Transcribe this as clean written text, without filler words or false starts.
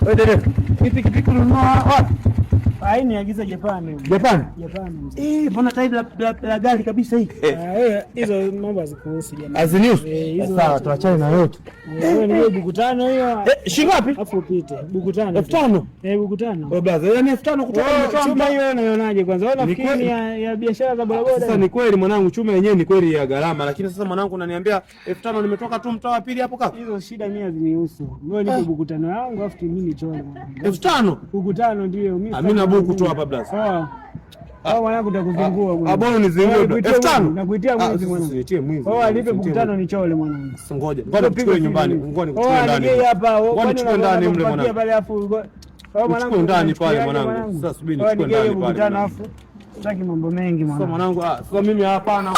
Wewe dereva, kipi kununua wapi? Haini agiza Japan. Japan? Japan. Mbona tairi la gari kabisa hii? Hizo mambo hazikuhusu jamaa. Azinihusu? Sawa, tuachane na yote. Wewe ni buku 5 hiyo. Shilingi ngapi? Afu upite. Buku 5. 5,000? Buku 5. Oh brother, yani 5,000 kutoka chuma hiyo unaionaje kwanza? Wewe nafikiri ya biashara za bodaboda. Sasa ni kweli mwanangu, chuma yenyewe ni kweli ya gharama, lakini sasa mwanangu unaniambia 5,000 nimetoka tu mtaa wa pili hapo kaka. Hizo shida mimi hazinihusu. Wewe nipe buku 5 yangu afu mimi chole. 5,000? Buku 5 ndio mimi. Mimi buku tu hapa blaza. Sawa. Mwanangu nitakuzingua bwana. Bora nizingue 5,000. Nakuitia mwizi mwanangu. Nitie mwizi. Alipe buku 5 ni chole mwanangu. Ngoja. Ngoja nichukue nyumbani. Ngoja nikuchukue ndani. Hapa. Ngoja nichukue ndani mle mwanangu. Pale afu. Nichukue ndani pale mwanangu. Sasa subiri nichukue ndani pale. Sitaki mambo mengi mwanangu. Sasa mwanangu, sasa mimi hapana.